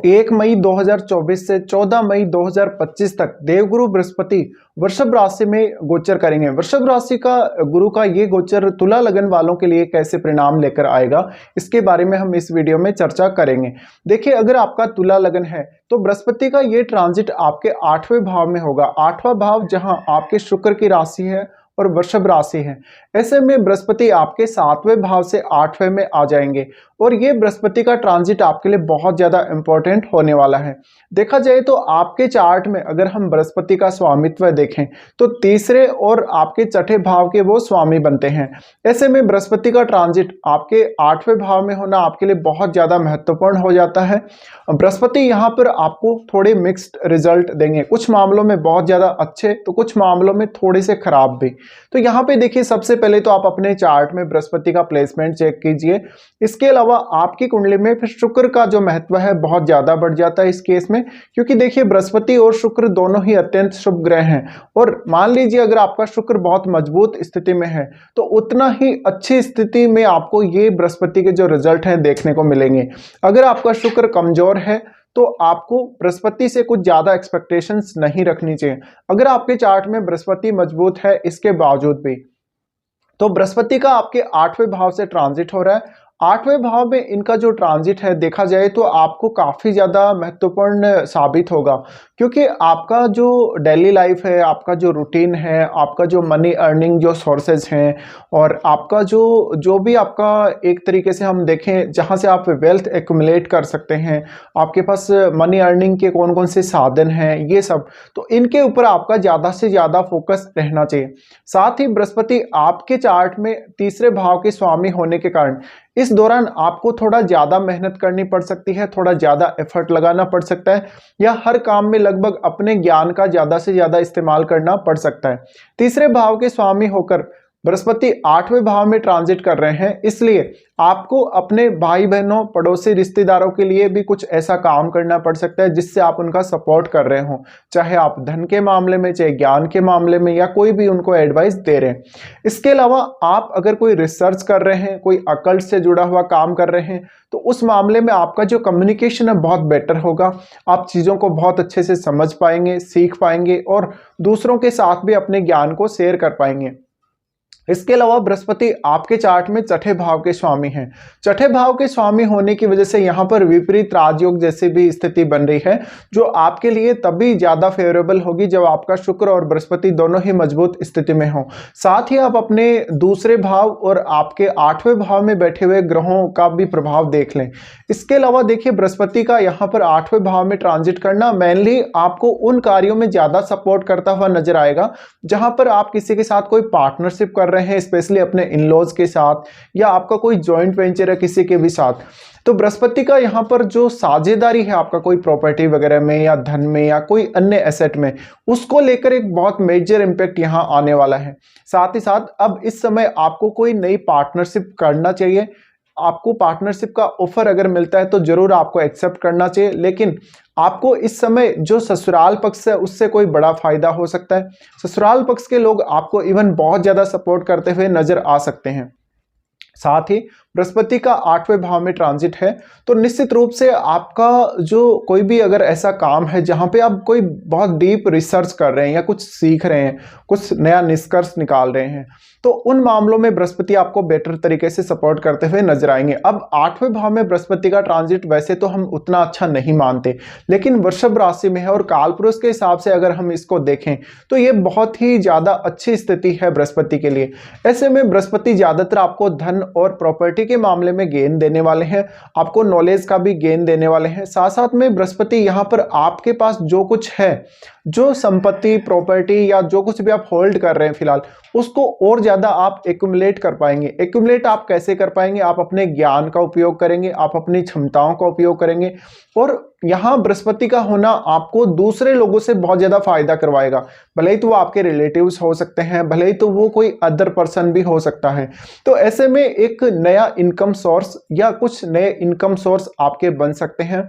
1 मई 2024 से 14 मई 2025 तक देवगुरु बृहस्पति वृषभ राशि में गोचर करेंगे। वृषभ राशि का गुरु का ये गोचर तुला लगन वालों के लिए कैसे परिणाम लेकर आएगा, इसके बारे में हम इस वीडियो में चर्चा करेंगे। देखिए, अगर आपका तुला लगन है तो बृहस्पति का ये ट्रांजिट आपके 8वें भाव में होगा। 8वां भाव जहां आपके शुक्र की राशि है और वृषभ राशि है, ऐसे में बृहस्पति आपके 7वें भाव से 8वें में आ जाएंगे और ये बृहस्पति का ट्रांजिट आपके लिए बहुत ज्यादा इंपॉर्टेंट होने वाला है। देखा जाए तो आपके चार्ट में अगर हम बृहस्पति का स्वामित्व देखें तो तीसरे और आपके छठे भाव के वो स्वामी बनते हैं। ऐसे में बृहस्पति का ट्रांजिट आपके 8वें भाव में होना आपके लिए बहुत ज्यादा महत्वपूर्ण हो जाता है। बृहस्पति यहाँ पर आपको थोड़े मिक्स्ड रिजल्ट देंगे, कुछ मामलों में बहुत ज्यादा अच्छे तो कुछ मामलों में थोड़े से खराब भी। तो यहाँ पे देखिए, सबसे पहले तो आप अपने चार्ट में बृहस्पति का प्लेसमेंट चेक कीजिए। इसके अलावा आपकी कुंडली में फिर शुक्र का जो महत्व है बहुत ज्यादा बढ़ जाता है इस केस में, क्योंकि देखिए बृहस्पति और शुक्र दोनों ही अत्यंत शुभ ग्रह हैं और मान लीजिए अगर आपका शुक्र बहुत मजबूत स्थिति में है तो उतना ही अच्छी स्थिति में आपको ये बृहस्पति के जो रिजल्ट हैं देखने को मिलेंगे। अगर आपका शुक्र कमजोर है तो आपको बृहस्पति से कुछ ज्यादा एक्सपेक्टेशंस नहीं रखनी चाहिए। अगर आपके चार्ट में बृहस्पति मजबूत है इसके बावजूद भी, तो बृहस्पति का आपके 8वें भाव से ट्रांजिट हो रहा है। 8वें भाव में इनका जो ट्रांजिट है देखा जाए तो आपको काफी ज्यादा महत्वपूर्ण साबित होगा, क्योंकि आपका जो डेली लाइफ है, आपका जो रूटीन है, आपका जो मनी अर्निंग जो सोर्सेज हैं और आपका जो भी आपका एक तरीके से हम देखें जहां से आप वेल्थ एक्युमुलेट कर सकते हैं, आपके पास मनी अर्निंग के कौन कौन से साधन हैं, ये सब, तो इनके ऊपर आपका ज्यादा से ज्यादा फोकस रहना चाहिए। साथ ही बृहस्पति आपके चार्ट में तीसरे भाव के स्वामी होने के कारण इस दौरान आपको थोड़ा ज्यादा मेहनत करनी पड़ सकती है, थोड़ा ज्यादा एफर्ट लगाना पड़ सकता है, या हर काम में लगभग अपने ज्ञान का ज्यादा से ज्यादा इस्तेमाल करना पड़ सकता है। तीसरे भाव के स्वामी होकर बृहस्पति 8वें भाव में ट्रांजिट कर रहे हैं, इसलिए आपको अपने भाई बहनों पड़ोसी रिश्तेदारों के लिए भी कुछ ऐसा काम करना पड़ सकता है जिससे आप उनका सपोर्ट कर रहे हो, चाहे आप धन के मामले में, चाहे ज्ञान के मामले में, या कोई भी उनको एडवाइस दे रहे हैं। इसके अलावा आप अगर कोई रिसर्च कर रहे हैं, कोई अकल्ट से जुड़ा हुआ काम कर रहे हैं, तो उस मामले में आपका जो कम्युनिकेशन है बहुत बेटर होगा। आप चीज़ों को बहुत अच्छे से समझ पाएंगे, सीख पाएंगे और दूसरों के साथ भी अपने ज्ञान को शेयर कर पाएंगे। इसके अलावा बृहस्पति आपके चार्ट में छठे भाव के स्वामी हैं। छठे भाव के स्वामी होने की वजह से यहाँ पर विपरीत राजयोग जैसी भी स्थिति बन रही है, जो आपके लिए तभी ज्यादा फेवरेबल होगी जब आपका शुक्र और बृहस्पति दोनों ही मजबूत स्थिति में हो। साथ ही आप अपने दूसरे भाव और आपके 8वें भाव में बैठे हुए ग्रहों का भी प्रभाव देख लें। इसके अलावा देखिए, बृहस्पति का यहाँ पर 8वें भाव में ट्रांजिट करना मेनली आपको उन कार्यों में ज्यादा सपोर्ट करता हुआ नजर आएगा जहां पर आप किसी के साथ कोई पार्टनरशिप कर रहे हैं, स्पेशली अपने इन-लॉज के साथ, या आपका कोई जॉइंट वेंचर है किसी के भी साथ। तो बृहस्पति का यहाँ पर जो साझेदारी है आपका कोई प्रॉपर्टी वगैरह में या धन में या कोई अन्य एसेट में, उसको लेकर एक बहुत मेजर इंपैक्ट यहाँ आने वाला है। साथ ही साथ अब इस समय आपको कोई नई पार्टनरशिप करना चाहिए। आपको पार्टनरशिप का ऑफर अगर मिलता है तो जरूर आपको एक्सेप्ट करना चाहिए, लेकिन आपको इस समय जो ससुराल पक्ष है उससे कोई बड़ा फायदा हो सकता है। ससुराल पक्ष के लोग आपको इवन बहुत ज्यादा सपोर्ट करते हुए नजर आ सकते हैं। साथ ही बृहस्पति का 8वें भाव में ट्रांजिट है, तो निश्चित रूप से आपका जो कोई भी अगर ऐसा काम है जहां पे आप कोई बहुत डीप रिसर्च कर रहे हैं या कुछ सीख रहे हैं, कुछ नया निष्कर्ष निकाल रहे हैं, तो उन मामलों में बृहस्पति आपको बेटर तरीके से सपोर्ट करते हुए नजर आएंगे। अब 8वें भाव में बृहस्पति का ट्रांजिट वैसे तो हम उतना अच्छा नहीं मानते, लेकिन वृषभ राशि में है और कालपुरुष के हिसाब से अगर हम इसको देखें तो ये बहुत ही ज्यादा अच्छी स्थिति है बृहस्पति के लिए। ऐसे में बृहस्पति ज्यादातर आपको धन और प्रॉपर्टी के मामले में गेन देने वाले हैं, आपको नॉलेज का भी गेन देने वाले हैं। साथ साथ में बृहस्पति यहाँ पर आपके पास जो कुछ है, जो संपत्ति, प्रॉपर्टी या जो कुछ भी आप होल्ड कर रहे हैं फिलहाल, उसको और ज्यादा आप एक्युमुलेट कर पाएंगे। एक्युमुलेट आप कैसे कर पाएंगे? आप अपने ज्ञान का उपयोग करेंगे, आप अपनी क्षमताओं का उपयोग करेंगे, और यहाँ बृहस्पति का होना आपको दूसरे लोगों से बहुत ज्यादा फायदा करवाएगा। भले ही तो वो आपके रिलेटिव्स हो सकते हैं, भले ही तो वो कोई अदर पर्सन भी हो सकता है। तो ऐसे में एक नया इनकम सोर्स या कुछ नए इनकम सोर्स आपके बन सकते हैं।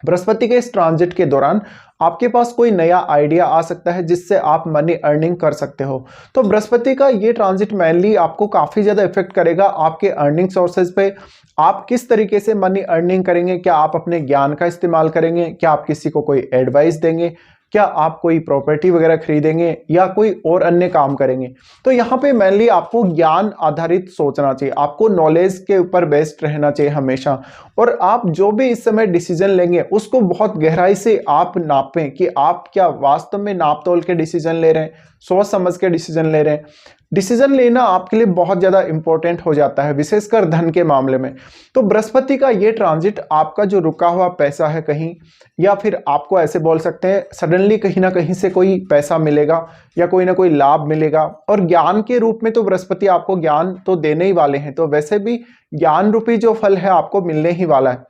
बृहस्पति के इस ट्रांजिट के दौरान आपके पास कोई नया आइडिया आ सकता है जिससे आप मनी अर्निंग कर सकते हो। तो बृहस्पति का ये ट्रांजिट मेनली आपको काफी ज्यादा इफेक्ट करेगा आपके अर्निंग सोर्सेज पे। आप किस तरीके से मनी अर्निंग करेंगे, क्या आप अपने ज्ञान का इस्तेमाल करेंगे, क्या आप किसी को कोई एडवाइस देंगे, क्या आप कोई प्रॉपर्टी वगैरह खरीदेंगे या कोई और अन्य काम करेंगे। तो यहाँ पे मेनली आपको ज्ञान आधारित सोचना चाहिए, आपको नॉलेज के ऊपर बेस्ड रहना चाहिए हमेशा। और आप जो भी इस समय डिसीजन लेंगे उसको बहुत गहराई से आप नापें कि आप क्या वास्तव में नाप तोल के डिसीजन ले रहे हैं, सोच समझ के डिसीजन ले रहे हैं। डिसीजन लेना आपके लिए बहुत ज्यादा इंपॉर्टेंट हो जाता है, विशेषकर धन के मामले में। तो बृहस्पति का ये ट्रांजिट आपका जो रुका हुआ पैसा है कहीं, या फिर आपको ऐसे बोल सकते हैं सडनली कहीं ना कहीं से कोई पैसा मिलेगा या कोई ना कोई लाभ मिलेगा। और ज्ञान के रूप में तो बृहस्पति आपको ज्ञान तो देने ही वाले हैं, तो वैसे भी ज्ञान रूपी जो फल है आपको मिलने ही वाला है।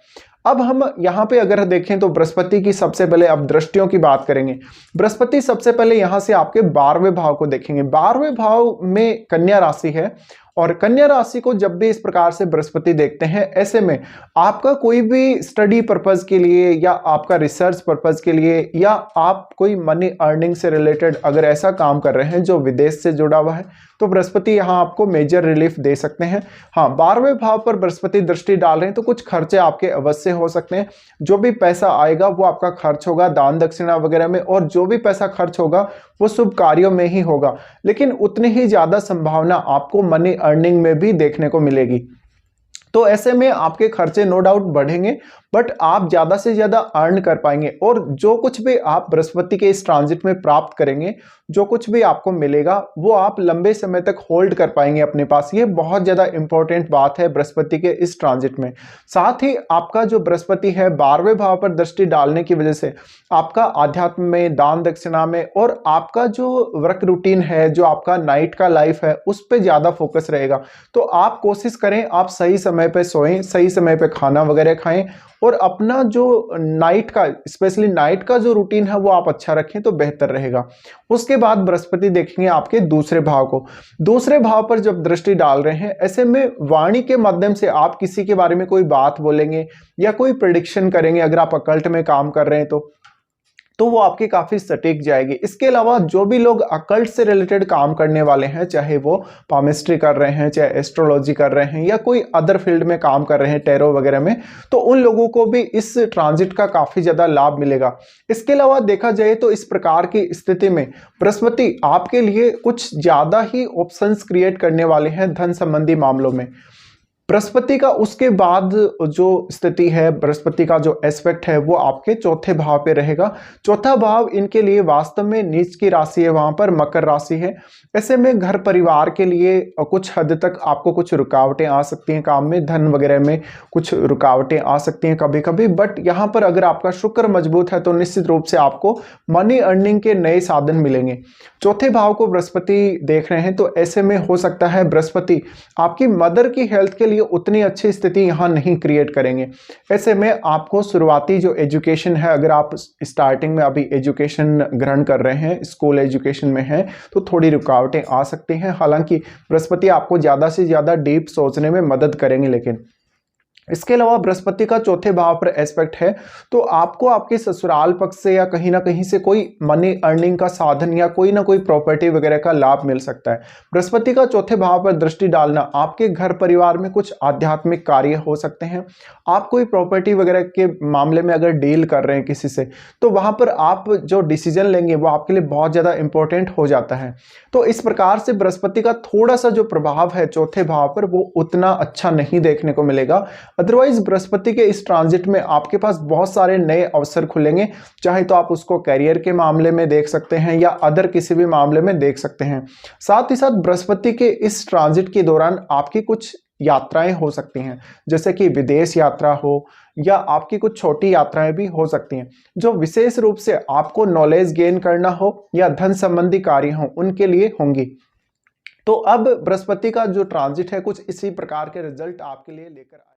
अब हम यहाँ पे अगर देखें तो बृहस्पति की सबसे पहले अब दृष्टियों की बात करेंगे। बृहस्पति सबसे पहले यहाँ से आपके 12वें भाव को देखेंगे। 12वें भाव में कन्या राशि है, और कन्या राशि को जब भी इस प्रकार से बृहस्पति देखते हैं, ऐसे में आपका कोई भी स्टडी पर्पज के लिए या आपका रिसर्च पर्पज के लिए या आप कोई मनी अर्निंग से रिलेटेड अगर ऐसा काम कर रहे हैं जो विदेश से जुड़ा हुआ है, तो बृहस्पति यहाँ आपको मेजर रिलीफ दे सकते हैं। हाँ, 12वें भाव पर बृहस्पति दृष्टि डाल रहे हैं तो कुछ खर्चे आपके अवश्य हो सकते हैं। जो भी पैसा आएगा वो आपका खर्च होगा दान दक्षिणा वगैरह में, और जो भी पैसा खर्च होगा वो शुभ कार्यों में ही होगा। लेकिन उतनी ही ज्यादा संभावना आपको मनी अर्निंग में भी देखने को मिलेगी। तो ऐसे में आपके खर्चे नो डाउट बढ़ेंगे, बट आप ज्यादा से ज्यादा अर्न कर पाएंगे। और जो कुछ भी आप बृहस्पति के इस ट्रांजिट में प्राप्त करेंगे, जो कुछ भी आपको मिलेगा वो आप लंबे समय तक होल्ड कर पाएंगे अपने पास। ये बहुत ज्यादा इंपॉर्टेंट बात है बृहस्पति के इस ट्रांजिट में। साथ ही आपका जो बृहस्पति है 12वें भाव पर दृष्टि डालने की वजह से आपका आध्यात्म में, दान दक्षिणा में, और आपका जो वर्क रूटीन है, जो आपका नाइट का लाइफ है, उस पर ज्यादा फोकस रहेगा। तो आप कोशिश करें आप सही समय पे सोएं, सही समय पे खाना वगैरह खाएं, और अपना जो नाइट का, स्पेशली नाइट का जो रूटीन है वो आप अच्छा रखें तो बेहतर रहेगा। उसके बाद बृहस्पति देखेंगे आपके दूसरे भाव को। दूसरे भाव पर जब दृष्टि डाल रहे हैं, ऐसे में वाणी के माध्यम से आप किसी के बारे में कोई बात बोलेंगे या कोई प्रेडिक्शन करेंगे, अगर आप अकल्ट में काम कर रहे हैं तो वो आपकी काफी सटीक जाएगी। इसके अलावा जो भी लोग अकल्ट से रिलेटेड काम करने वाले हैं, चाहे वो पामिस्ट्री कर रहे हैं, चाहे एस्ट्रोलॉजी कर रहे हैं, या कोई अदर फील्ड में काम कर रहे हैं टैरो वगैरह में, तो उन लोगों को भी इस ट्रांजिट का काफी ज्यादा लाभ मिलेगा। इसके अलावा देखा जाए तो इस प्रकार की स्थिति में बृहस्पति आपके लिए कुछ ज्यादा ही ऑप्शंस क्रिएट करने वाले हैं धन संबंधी मामलों में। बृहस्पति का उसके बाद जो स्थिति है, बृहस्पति का जो एस्पेक्ट है वो आपके चौथे भाव पे रहेगा। चौथा भाव इनके लिए वास्तव में नीच की राशि है, वहां पर मकर राशि है। ऐसे में घर परिवार के लिए कुछ हद तक आपको कुछ रुकावटें आ सकती हैं, काम में, धन वगैरह में कुछ रुकावटें आ सकती हैं कभी कभी। बट यहाँ पर अगर आपका शुक्र मजबूत है तो निश्चित रूप से आपको मनी अर्निंग के नए साधन मिलेंगे। चौथे भाव को बृहस्पति देख रहे हैं, तो ऐसे में हो सकता है बृहस्पति आपकी मदर की हेल्थ के लिए उतनी अच्छी स्थिति यहां नहीं क्रिएट करेंगे। ऐसे में आपको शुरुआती जो एजुकेशन है, अगर आप स्टार्टिंग में अभी एजुकेशन ग्रहण कर रहे हैं, स्कूल एजुकेशन में हैं, तो थोड़ी रुकावटें आ सकती हैं। हालांकि बृहस्पति आपको ज्यादा से ज्यादा डीप सोचने में मदद करेंगे। लेकिन इसके अलावा बृहस्पति का चौथे भाव पर एस्पेक्ट है, तो आपको आपके ससुराल पक्ष से या कहीं ना कहीं से कोई मनी अर्निंग का साधन या कोई ना कोई प्रॉपर्टी वगैरह का लाभ मिल सकता है। बृहस्पति का चौथे भाव पर दृष्टि डालना आपके घर परिवार में कुछ आध्यात्मिक कार्य हो सकते हैं। आप कोई प्रॉपर्टी वगैरह के मामले में अगर डील कर रहे हैं किसी से, तो वहां पर आप जो डिसीजन लेंगे वो आपके लिए बहुत ज्यादा इंपॉर्टेंट हो जाता है। तो इस प्रकार से बृहस्पति का थोड़ा सा जो प्रभाव है चौथे भाव पर, वो उतना अच्छा नहीं देखने को मिलेगा। अदरवाइज बृहस्पति के इस ट्रांजिट में आपके पास बहुत सारे नए अवसर खुलेंगे, चाहे तो आप उसको करियर के मामले में देख सकते हैं या अदर किसी भी मामले में देख सकते हैं। साथ ही साथ बृहस्पति के इस ट्रांजिट के दौरान आपकी कुछ यात्राएं हो सकती हैं, जैसे कि विदेश यात्रा हो या आपकी कुछ छोटी यात्राएं भी हो सकती हैं, जो विशेष रूप से आपको नॉलेज गेन करना हो या धन संबंधी कार्य हो, उनके लिए होंगी। तो अब बृहस्पति का जो ट्रांजिट है कुछ इसी प्रकार के रिजल्ट आपके लिए लेकर